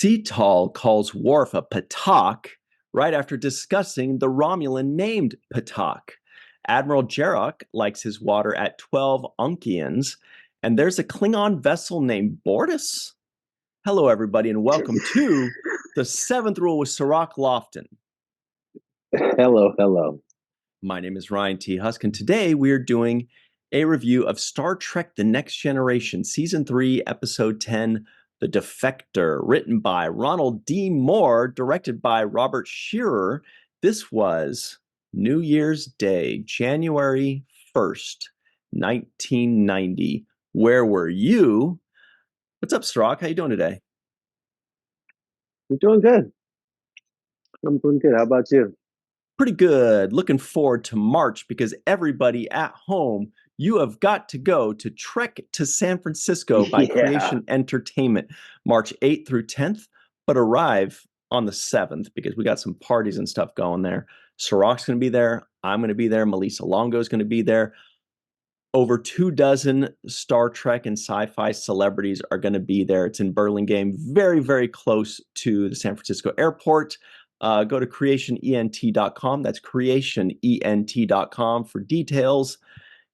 Cetal calls Worf a Patahk right after discussing the Romulan named Patahk. Admiral Jarok likes his water at 12 Unkians, and there's a Klingon vessel named Bortus. Hello, everybody, and welcome to the Seventh Rule with Sirach Lofton. Hello, hello. My name is Ryan T. Husk, and today we are doing a review of Star Trek The Next Generation, Season 3, Episode 10, The Defector, written by Ronald D. Moore, directed by Robert Shearer. This was New Year's Day, January 1st, 1990. Where were you? What's up, Sirach? How you doing today? I'm doing good. I'm doing good. How about you? Pretty good. Looking forward to March because everybody at home, you have got to go to Trek to San Francisco by Creation Entertainment, March 8th through 10th, but arrive on the 7th because we got some parties and stuff going there. Sirach's going to be there. I'm going to be there. Melissa Longo is going to be there. Over 24 Star Trek and sci-fi celebrities are going to be there. It's in Burlingame, very, very close to the San Francisco airport. Go to creationent.com. That's creationent.com for details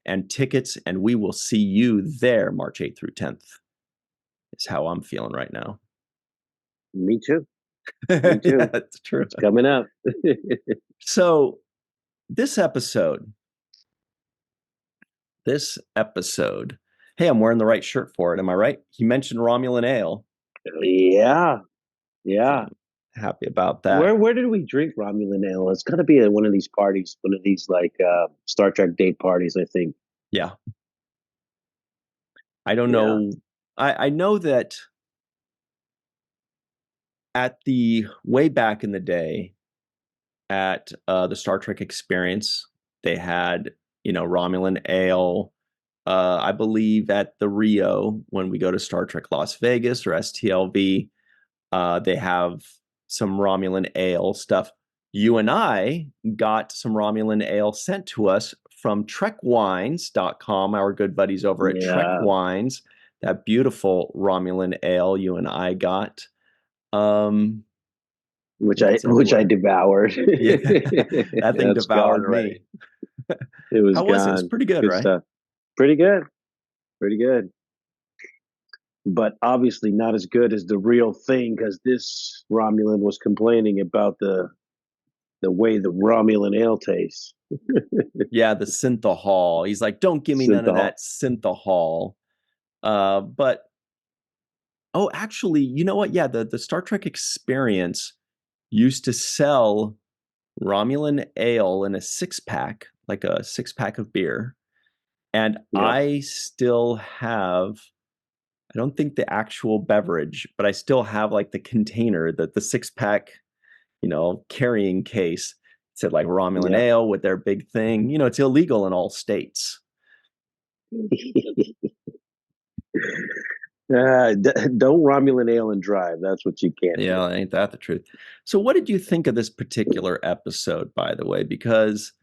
and tickets, and we will see you there March 8th through 10th. Is how I'm feeling right now. Me too. Me too. Yeah, that's true. It's coming up. So this episode, hey, I'm wearing the right shirt for it. Am I right? He mentioned Romulan ale. Yeah. Happy about that. Where did we drink Romulan ale? It's got to be at one of these parties, one of these like Star Trek date parties, I think. Yeah. I don't know. I know that at the way back in the day at the Star Trek Experience, they had, Romulan ale. I believe at the Rio, when we go to Star Trek Las Vegas or STLV, they have some Romulan ale stuff. You and I got some Romulan ale sent to us from trekwines.com, our good buddies over at Trek Wines. That beautiful Romulan ale you and I got. Which I devoured. Yeah, that thing devoured me. It was How was it? It's pretty good, right? Stuff. Pretty good. But obviously not as good as the real thing, because this Romulan was complaining about the way the Romulan ale tastes. Yeah, the synthahol. He's like, don't give me none of that synthahol. But actually, you know what? Yeah, the Star Trek Experience used to sell Romulan ale in a 6-pack, like a 6-pack of beer. And I still have, I don't think the actual beverage, but I still have like the container, the 6-pack, carrying case. It said like Romulan ale with their big thing. It's illegal in all states. Don't Romulan ale and drive. That's what you can't do. Yeah, ain't that the truth? So what did you think of this particular episode, by the way? Because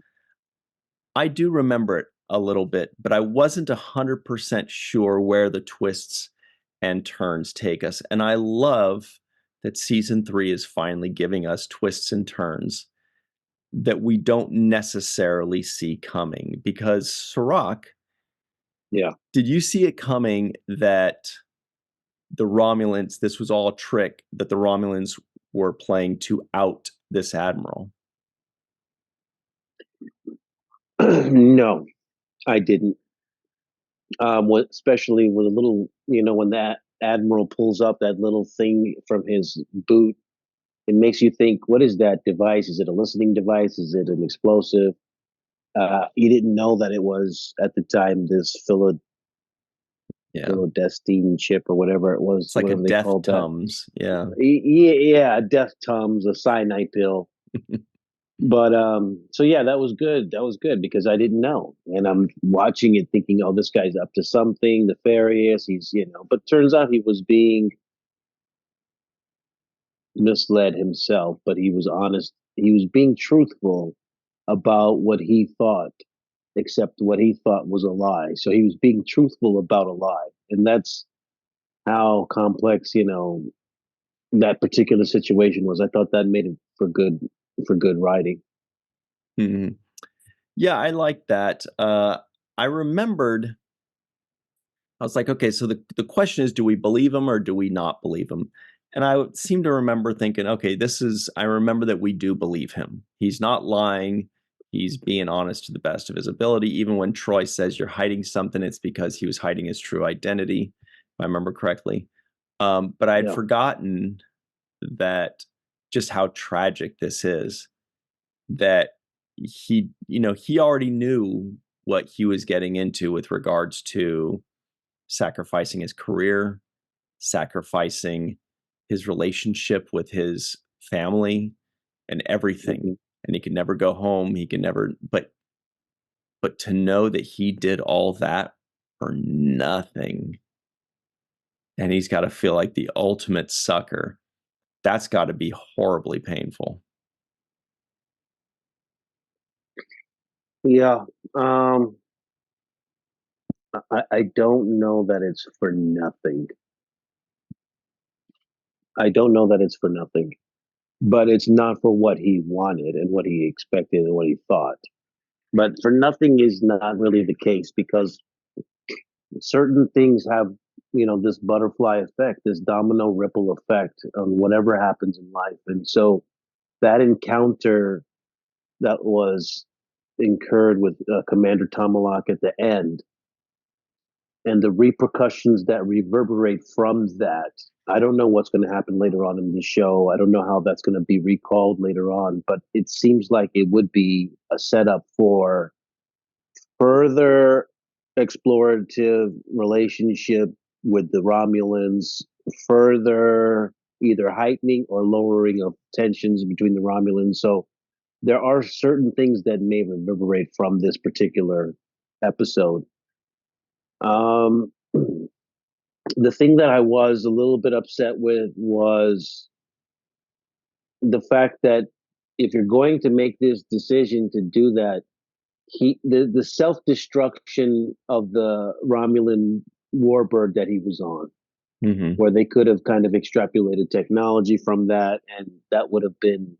I do remember it a little bit, but I wasn't 100% sure where the twists and turns take us. And I love that season 3 is finally giving us twists and turns that we don't necessarily see coming. Because Sirach, did you see it coming that the Romulans, this was all a trick, that the Romulans were playing to out this admiral? No, I didn't. Especially with a little, when that admiral pulls up that little thing from his boot, it makes you think, what is that device? Is it a listening device? Is it an explosive? You didn't know that it was, at the time, this Philodestine chip or whatever it was. It's like a death Tums. Yeah. Yeah, a death Tums, a cyanide pill. But so yeah, that was good. That was good because I didn't know, and I'm watching it thinking, oh, this guy's up to something nefarious. He's, but turns out he was being misled himself. But he was honest. He was being truthful about what he thought, except what he thought was a lie. So he was being truthful about a lie, and that's how complex, that particular situation was. I thought that made it for good writing. Mhm. Yeah, I like that. I remembered, I was like, okay, so the question is, do we believe him or do we not believe him? And I seem to remember thinking, okay, I remember that we do believe him. He's not lying. He's being honest to the best of his ability. Even when Troy says you're hiding something, it's because he was hiding his true identity, if I remember correctly. But I had Yeah. forgotten that just how tragic this is, that he already knew what he was getting into with regards to sacrificing his career, sacrificing his relationship with his family and everything. Hmm. And he could never go home. He could never, but to know that he did all that for nothing, and he's got to feel like the ultimate sucker, that's got to be horribly painful. Yeah. Um, I don't know that it's for nothing. I don't know that it's for nothing, but it's not for what he wanted and what he expected and what he thought. But for nothing is not really the case because certain things have, this butterfly effect, this domino ripple effect on whatever happens in life. And so that encounter that was incurred with Commander Tomalak at the end and the repercussions that reverberate from that. I don't know what's going to happen later on in the show. I don't know how that's going to be recalled later on, but it seems like it would be a setup for further explorative relationship with the Romulans, further either heightening or lowering of tensions between the Romulans. So there are certain things that may reverberate from this particular episode. Um, the thing that I was a little bit upset with was the fact that if you're going to make this decision to do that, the self destruction of the Romulan warbird that he was on, Mm-hmm. where they could have kind of extrapolated technology from that, and that would have been,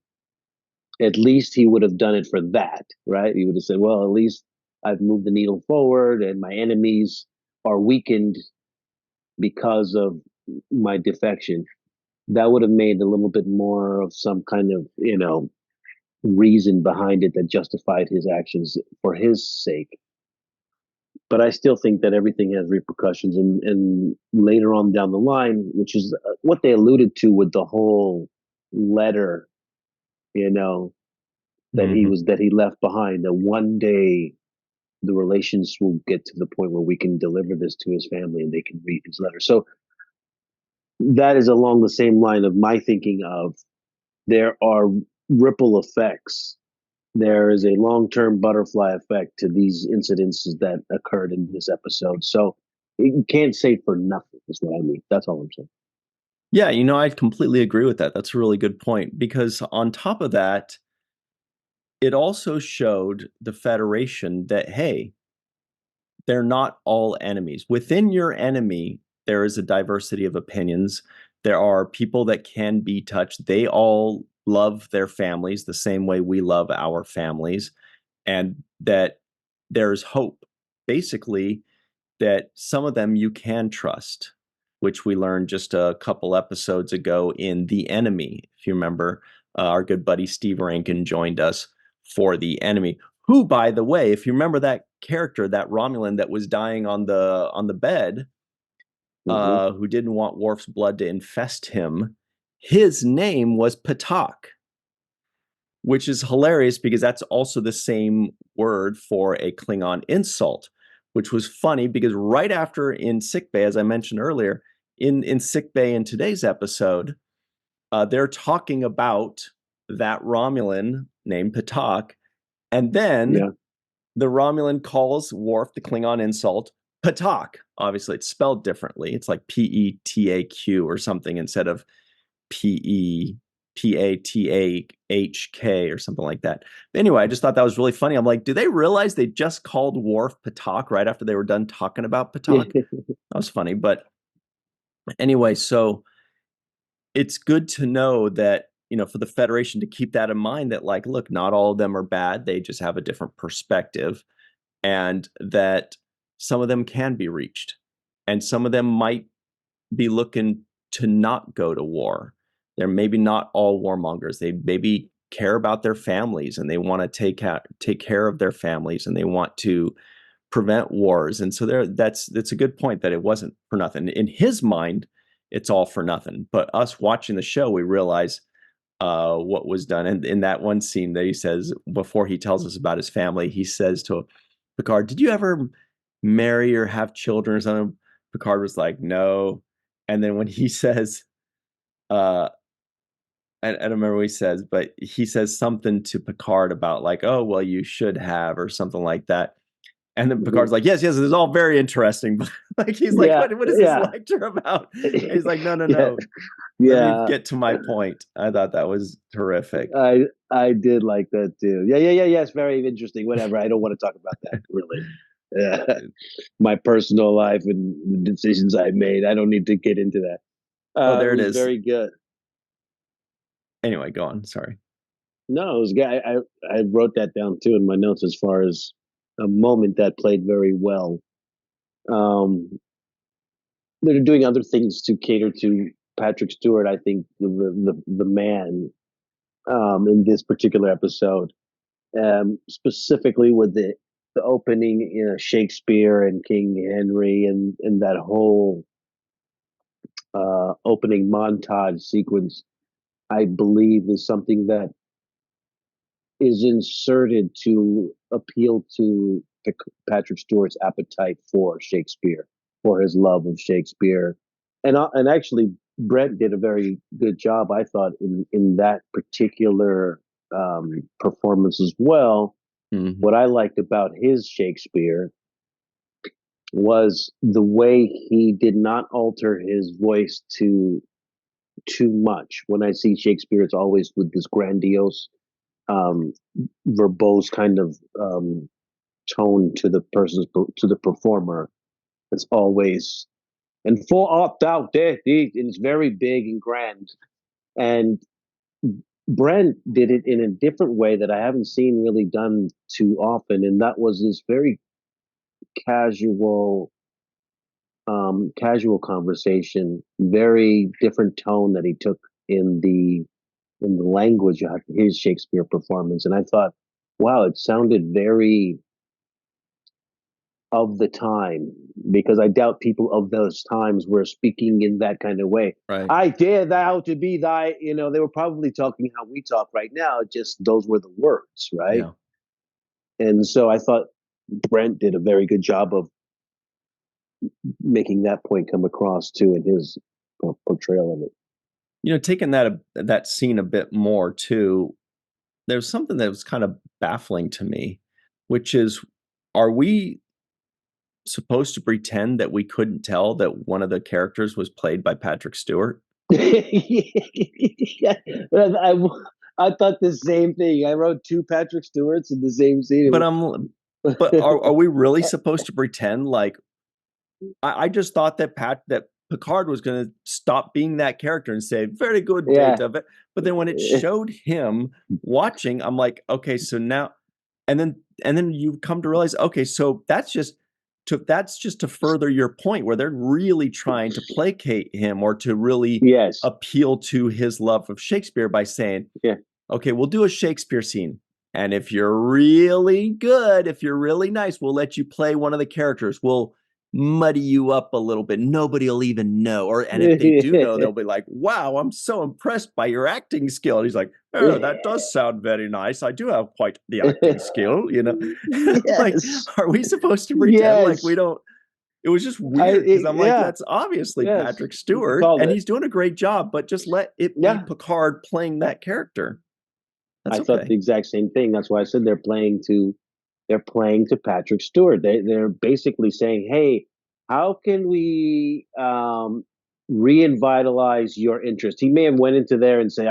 at least he would have done it for that, right? He would have said, well, at least I've moved the needle forward, and my enemies are weakened because of my defection. That would have made a little bit more of some kind of, reason behind it that justified his actions for his sake. But I still think that everything has repercussions, and later on down the line, which is what they alluded to with the whole letter, you know, Mm-hmm. that he left behind. That one day the relations will get to the point where we can deliver this to his family and they can read his letter. So that is along the same line of my thinking of there are ripple effects. There is a long term butterfly effect to these incidences that occurred in this episode. So you can't say for nothing, is what I mean. That's all I'm saying. Yeah, I completely agree with that. That's a really good point because on top of that, it also showed the Federation that, hey, they're not all enemies. Within your enemy, there is a diversity of opinions. There are people that can be touched. They all love their families the same way we love our families, and that there's hope. Basically, that some of them you can trust, which we learned just a couple episodes ago in The Enemy. If you remember, our good buddy Steve Rankin joined us for The Enemy, who, by the way, if you remember that character, that Romulan that was dying on the bed, Mm-hmm. who didn't want Worf's blood to infest him, his name was Patahk, which is hilarious because that's also the same word for a Klingon insult, which was funny because right after in sickbay, as I mentioned earlier, in sickbay in today's episode, they're talking about that Romulan named Patahk, and then Yeah. the Romulan calls Worf the Klingon insult Patahk. Obviously, it's spelled differently. It's like PETAQ or something instead of PEPATAHK or something like that. But anyway, I just thought that was really funny. I'm like, do they realize they just called Worf Patahk right after they were done talking about Patahk? That was funny. But anyway, so it's good to know that, for the Federation to keep that in mind, that like, look, not all of them are bad. They just have a different perspective, and that some of them can be reached, and some of them might be looking to not go to war. They're maybe not all warmongers. They maybe care about their families, and they want to take care of their families, and they want to prevent wars. And so that's a good point, that it wasn't for nothing. In his mind, it's all for nothing. But us watching the show, we realize what was done. And in that one scene that he says, before he tells us about his family, he says to Picard, "Did you ever marry or have children or something?" Picard was like, "No." And then when he says, uh, I don't remember what he says, but he says something to Picard about like, "Oh, well, you should have," or something like that. And then Picard's like, "Yes, yes, it's all very interesting." But like, he's like, Yeah, what is this yeah, lecture about? And he's like, "No, no, yeah, no. Let me yeah. get to my point." I thought that was terrific. I did like that too. Yeah, yeah, yeah, yeah. It's very interesting. Whatever. I don't want to talk about that really. Yeah. My personal life and the decisions I made. I don't need to get into that. Oh, It there it was is. very good. Anyway, go on. Sorry. No, it was good. I wrote that down too in my notes as far as a moment that played very well. Um, they're doing other things to cater to Patrick Stewart. I think the man in this particular episode, specifically with the opening, Shakespeare and King Henry and that whole opening montage sequence. I believe is something that is inserted to appeal to Patrick Stewart's appetite for Shakespeare, for his love of Shakespeare, and actually Brent did a very good job, I thought, in that particular performance as well. Mm-hmm. What I liked about his Shakespeare was the way he did not alter his voice too much. When I see Shakespeare, it's always with this grandiose um, verbose kind of tone to the performer. It's always and for art thou there, it's very big and grand. And Brent did it in a different way that I haven't seen really done too often, and that was this very casual, casual conversation, very different tone that he took in the language of his Shakespeare performance. And I thought, wow, it sounded very of the time because I doubt people of those times were speaking in that kind of way. Right. I dare thou to be thy, they were probably talking how we talk right now, just those were the words, right? Yeah. And so I thought Brent did a very good job of making that point come across too in his portrayal of it. Taking that scene a bit more too, there's something that was kind of baffling to me, which is, are we supposed to pretend that we couldn't tell that one of the characters was played by Patrick Stewart? Yeah, I, I thought the same thing. I wrote two Patrick Stewarts in the same But scene. but are we really supposed to pretend like, I just thought that Picard was going to stop being that character and say, "Very good Yeah. data." But then when it showed him watching, I'm like, okay, so now, and then you come to realize, okay, so that's just to further your point, where they're really trying to placate him or to really Yes. appeal to his love of Shakespeare by saying, Yeah. "Okay, we'll do a Shakespeare scene. And if you're really good, if you're really nice, we'll let you play one of the characters. We'll muddy you up a little bit. Nobody will even know." And if they do know, they'll be like, "Wow, I'm so impressed by your acting skill." And he's like, "Oh, that does sound very nice. I do have quite the acting skill." I'm like, Yes. are we supposed to pretend like we Yes. don't? It was just weird because I'm like, Yeah. that's obviously Yes. Patrick You Stewart, called and it. he's doing a great job, but just let it be Yeah. Picard playing that character. That's I thought okay. the exact same thing. That's why I said they're playing to Patrick Stewart. They're basically saying, "Hey, how can we revitalize your interest?" He may have went into there and say,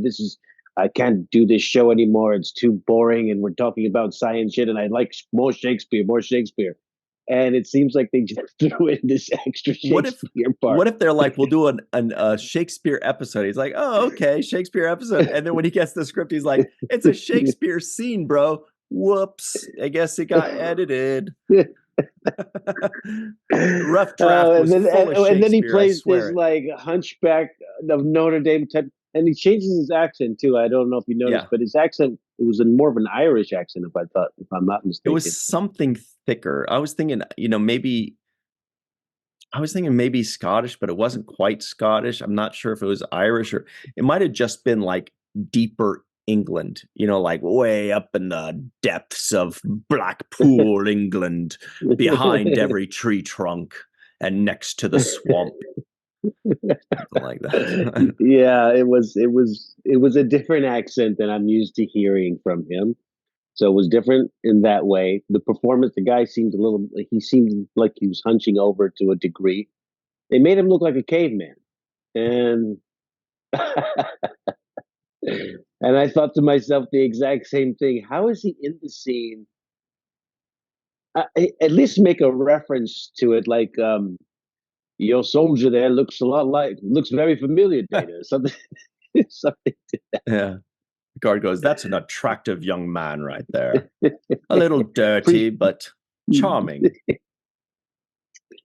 this is I can't do this show anymore. It's too boring, and we're talking about science shit, and I like more Shakespeare, more Shakespeare." and it seems like they just threw in this extra What if Shakespeare part. what if they're like, we'll do a Shakespeare episode? He's like, oh, okay, Shakespeare episode. And then when he gets the script, he's like, it's a Shakespeare scene, bro. Whoops. I guess it got edited. Rough draft was full of And then he Shakespeare, I plays this swear it. like hunchback of Notre Dame type, and he changes his accent too. I don't know if you noticed, Yeah. but his accent, it was in more of an Irish accent, if I'm not It was mistaken. something thicker. I was thinking, maybe Scottish, but it wasn't quite Scottish. I'm not sure if it was Irish or it might have just been like deeper England, like way up in the depths of Blackpool, England, behind every tree trunk and next to the swamp. Something like that. Yeah, it was a different accent than I'm used to hearing from him. So it was different in that way. The performance, the guy seemed he seemed like he was hunching over to a degree. They made him look like a caveman. And and I thought to myself the exact same thing. How is he in the scene? At least make a reference to it, like your soldier there looks very familiar, Data. Something, something. Yeah. The guard goes, that's an attractive young man right there. A little Pre- dirty, but charming.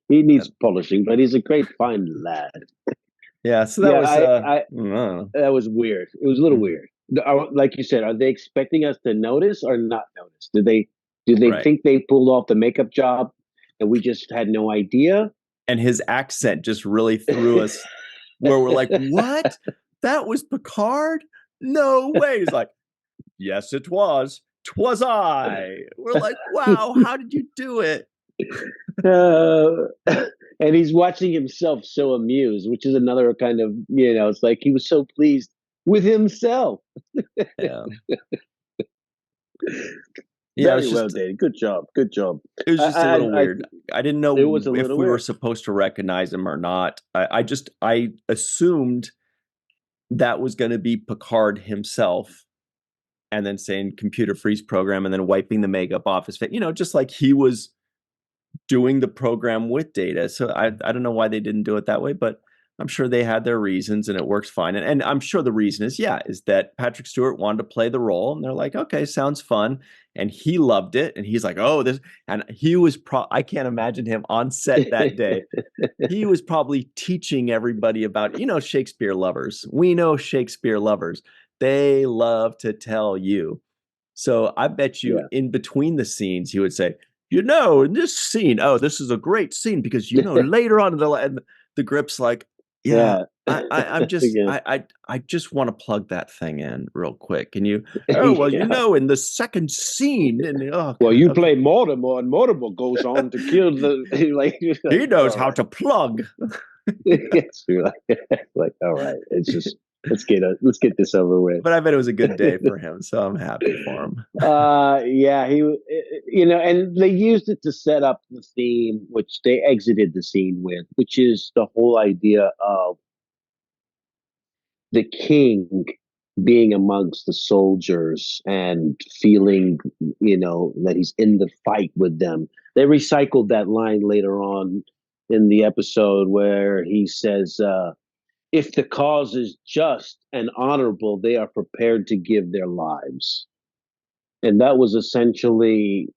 he needs polishing, but he's a great, fine lad. Yeah, so that Yeah, was that was weird. It was a little weird. Like you said, are they expecting us to notice or not notice? Do they right. think they pulled off the makeup job and we just had no idea? And his accent just really threw us where we're like, what? That was Picard? No way. He's like, yes, it was. 'Twas I. We're like, wow, how did you do it? And he's watching himself so amused, which is another kind of, it's like he was so pleased with himself. Yeah. Yeah, Very well, Dave. Good job. Good job. it was just a little I weird. I didn't know it was a if little we were weird. supposed to recognize him or not. I assumed that was going to be Picard himself, and then saying computer freeze program, and then wiping the makeup off his face. Just like he was doing the program with Data. So I don't know why they didn't do it that way, but I'm sure they had their reasons and it works fine. And I'm sure the reason is that Patrick Stewart wanted to play the role and they're like, okay, sounds fun. And he loved it. And he's like, oh, this, and he was I can't imagine him on set that day. He was probably teaching everybody about, Shakespeare lovers. We know Shakespeare lovers. They love to tell you. So I bet you Yeah. in between the scenes, he would say, in this scene, oh, this is a great scene because later on in the grip's like, yeah, Yeah. I'm just Yeah. I just want to plug that thing in real quick. And well, Yeah. in the second scene, and oh Well, god, you okay. play Mortimer, and Mortimer goes on to kill the He knows all how right. to plug. Yes, you're like, all right, it's just let's get this over with. But I bet it was a good day for him, so I'm happy for him. Yeah, and they used it to set up the theme, which they exited the scene with, which is the whole idea of the king being amongst the soldiers and feeling, that he's in the fight with them. They recycled that line later on in the episode where he says, if the cause is just and honorable, they are prepared to give their lives. And that was essentially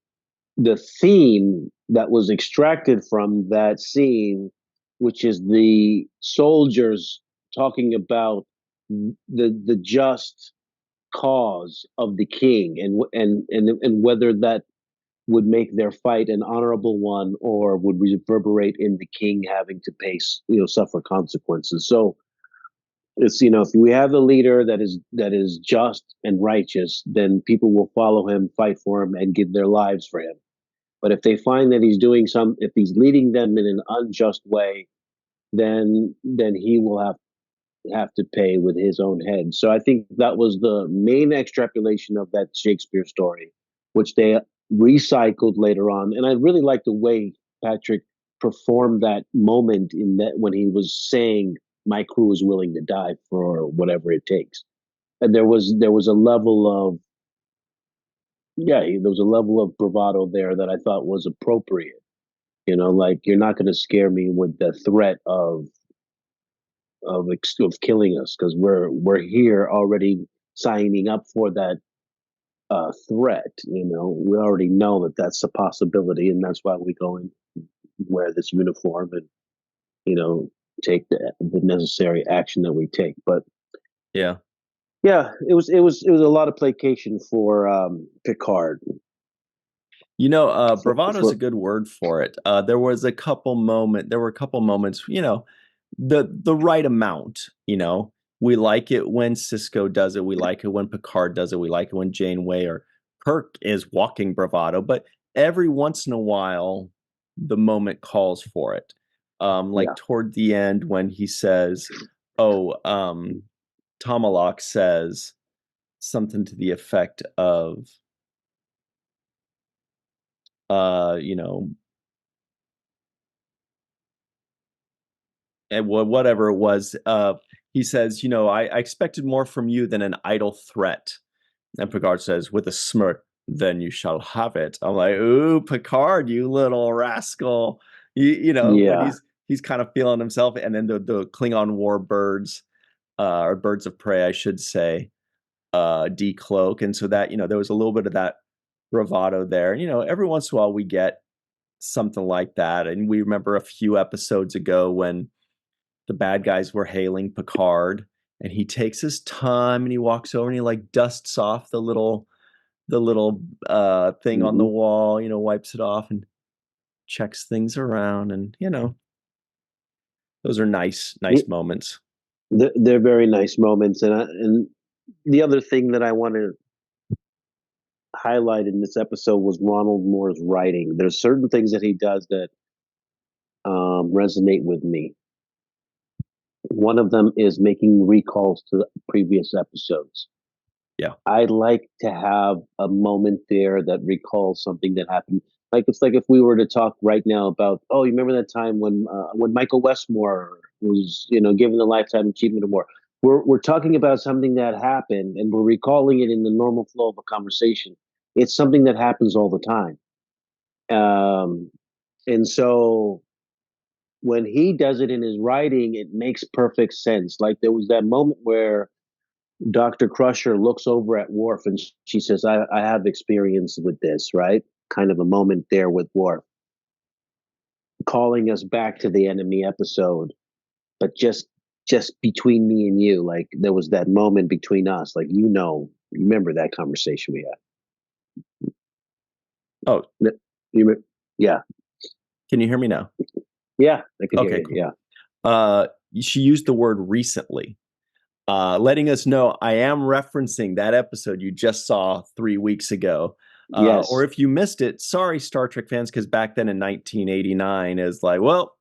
the theme that was extracted from that scene, which is the soldiers talking about the just cause of the king, and whether that would make their fight an honorable one or would reverberate in the king having to suffer consequences. So it's, if we have a leader that is just and righteous, then people will follow him, fight for him, and give their lives for him. But if they find that if he's leading them in an unjust way, then he will have to pay with his own head. So I think that was the main extrapolation of that Shakespeare story, which they recycled later on. And I really like the way Patrick performed that moment in that when he was saying, "My crew is willing to die for whatever it takes," and there was a level of there was a level of bravado there that I thought was appropriate. Like you're not going to scare me with the threat of killing us because we're here already signing up for that threat. We already know that that's a possibility, and that's why we go and wear this uniform and you know take the necessary action that we take. But Yeah. yeah, it was a lot of placation for Picard. Bravado is a For good word for it. There were a couple moments, the right amount, We like it when Cisco does it. We like it when Picard does it. We like it when Janeway or Kirk is walking bravado. But every once in a while, the moment calls for it. Like yeah, toward the end when he says, "Oh, Tomalak says something to the effect of, uh, you know, and whatever it was, he says, I expected more from you than an idle threat." And Picard says, with a smirk, "Then you shall have it." I'm like, "Ooh, Picard, you little rascal!" When yeah. he's kind of feeling himself, and then the Klingon warbirds, or birds of prey, I should say, decloak, and so that there was a little bit of that bravado there. Every once in a while we get something like that, and we remember a few episodes ago when the bad guys were hailing Picard, and he takes his time and he walks over and he like dusts off the little thing on the hmm wall, wipes it off and checks things around, and those are nice moments. They're very nice moments, and the other thing that I want to highlight in this episode was Ronald Moore's writing. There's certain things that he does that resonate with me. One of them is making recalls to the previous episodes. Yeah. I'd like to have a moment there that recalls something that happened. Like it's like if we were to talk right now about, oh, you remember that time when Michael Westmore was, given the Lifetime Achievement Award. We're talking about something that happened, and we're recalling it in the normal flow of a conversation. It's something that happens all the time, and so when he does it in his writing, it makes perfect sense. Like there was that moment where Dr. Crusher looks over at Worf and she says, I have experience with this, right? Kind of a moment there with Worf, calling us back to the enemy episode, but just between me and you, like there was that moment between us, like remember that conversation we Oh, had. You, yeah, can you hear me now? yeah, I could hear Okay, you. cool. Yeah, She used the word recently, letting us know I am referencing that episode you just saw 3 weeks ago. Or yes, if you missed it, sorry, Star Trek fans, because back then in 1989 is like, well,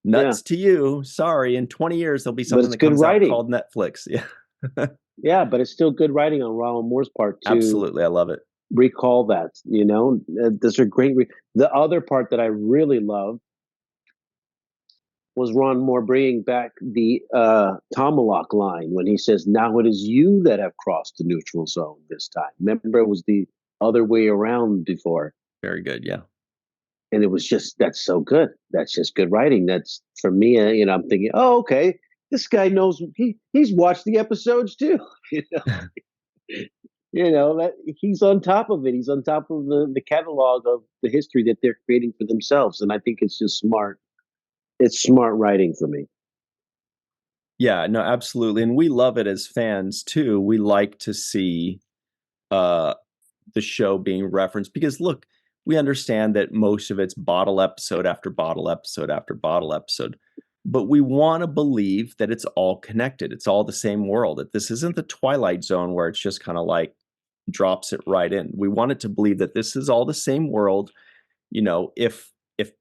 yeah, nuts to you. Sorry, in 20 years there'll be but something it's that good comes out writing. called Netflix. Yeah, Yeah, but it's still good writing on Ronald Moore's part to absolutely, I love it. recall that. Those are great. The other part that I really love was Ron Moore bringing back the Tomalak line when he says, "Now it is you that have crossed the neutral zone this time." Remember, it was the other way around before, Very good. Yeah. and it was just that's so good. That's just good writing. That's for me. I'm thinking, oh, okay, this guy knows he's watched the episodes too. you know, that he's on top of it. He's on top of the catalog of the history that they're creating for themselves, and I think it's just smart. It's smart writing for me. Yeah, no, absolutely. And we love it as fans too. We like to see uh the show being referenced because look, we understand that most of it's bottle episode after bottle episode after bottle episode. But we want to believe that it's all connected. It's all the same world. That this isn't the Twilight Zone where it's just kind of like drops it right in. We want it to believe that this is all the same world. If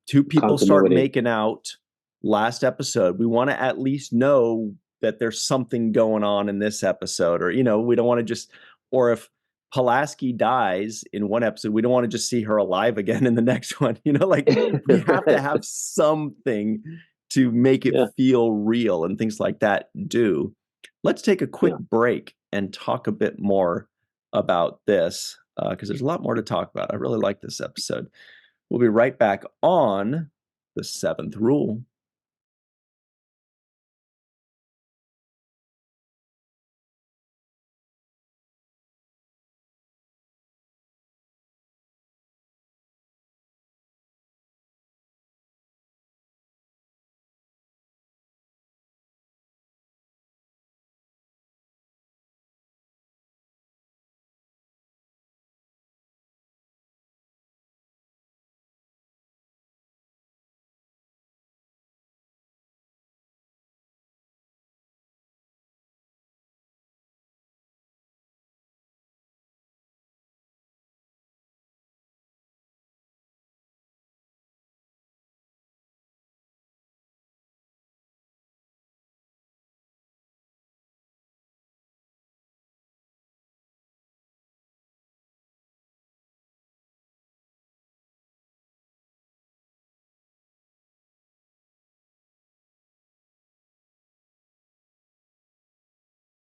two people start Continuity. making out last episode, we want to at least know that there's something going on in this episode, or we don't want to just, or if Pulaski dies in one episode, we don't want to just see her alive again in the next one. Like we have to have something to make it Yeah, feel real, and things like that do. Let's take a quick yeah. break and talk a bit more about this, because there's a lot more to talk about. I really like this episode. We'll be right back on the seventh rule.